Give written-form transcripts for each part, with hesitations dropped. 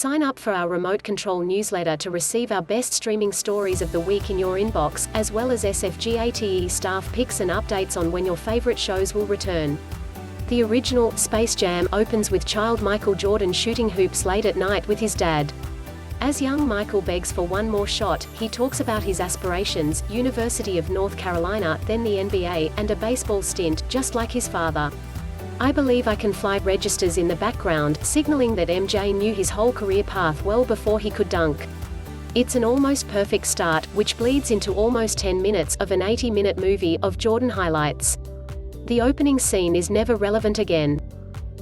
Sign up for our remote control newsletter to receive our best streaming stories of the week in your inbox, as well as SFGATE staff picks and updates on when your favorite shows will return. The original Space Jam opens with child Michael Jordan shooting hoops late at night with his dad. As young Michael begs for one more shot, he talks about his aspirations, University of North Carolina, then the NBA, and a baseball stint, just like his father. I Believe I Can Fly registers in the background, signaling that MJ knew his whole career path well before he could dunk. It's an almost perfect start, which bleeds into almost 10 minutes of an 80-minute movie of Jordan highlights. The opening scene is never relevant again.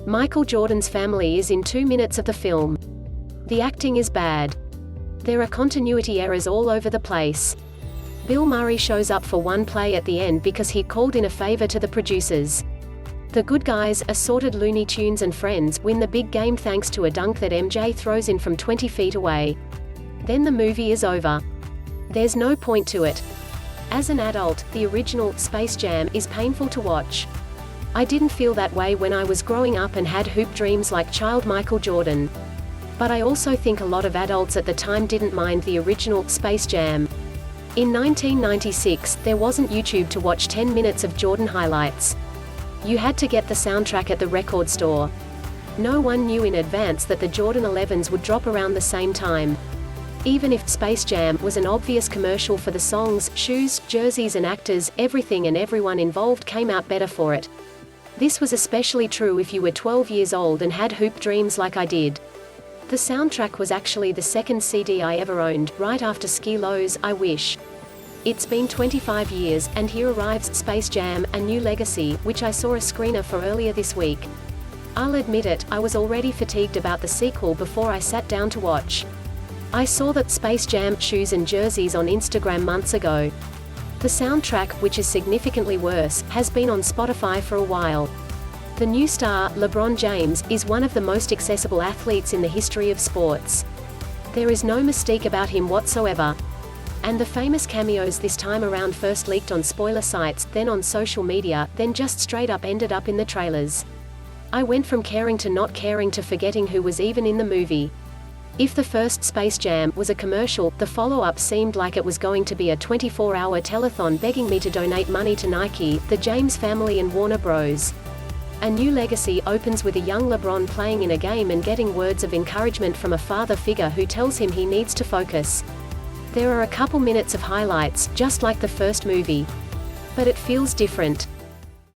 Michael Jordan's family is in 2 minutes of the film. The acting is bad. There are continuity errors all over the place. Bill Murray shows up for one play at the end because he called in a favor to the producers. The good guys, assorted Looney Tunes and friends, win the big game thanks to a dunk that MJ throws in from 20 feet away. Then the movie is over. There's no point to it. As an adult, the original Space Jam is painful to watch. I didn't feel that way when I was growing up and had hoop dreams like child Michael Jordan. But I also think a lot of adults at the time didn't mind the original Space Jam. In 1996, there wasn't YouTube to watch 10 minutes of Jordan highlights. You had to get the soundtrack at the record store. No one knew in advance that the Jordan 11s would drop around the same time. Even if Space Jam was an obvious commercial for the songs, shoes, jerseys and actors, everything and everyone involved came out better for it. This was especially true if you were 12 years old and had hoop dreams like I did. The soundtrack was actually the second CD I ever owned, right after Ski-Lo's I Wish. It's been 25 years, and here arrives Space Jam, ANewLegacy, which I saw a screener for earlier this week. I'll admit it, I was already fatigued about the sequel before I sat down to watch. I saw that Space Jam shoes and jerseys on Instagram months ago. The soundtrack, which is significantly worse, has been on Spotify for a while. The new star, LeBron James, is one of the most accessible athletes in the history of sports. There is no mystique about him whatsoever. And the famous cameos this time around first leaked on spoiler sites, then on social media, then just straight up ended up in the trailers. I went from caring to not caring to forgetting who was even in the movie. If the first Space Jam was a commercial, the follow-up seemed like it was going to be a 24-hour telethon begging me to donate money to Nike, the James family and Warner Bros. ANewLegacy opens with a young LeBron playing in a game and getting words of encouragement from a father figure who tells him he needs to focus. There are a couple minutes of highlights, just like the first movie. But it feels different.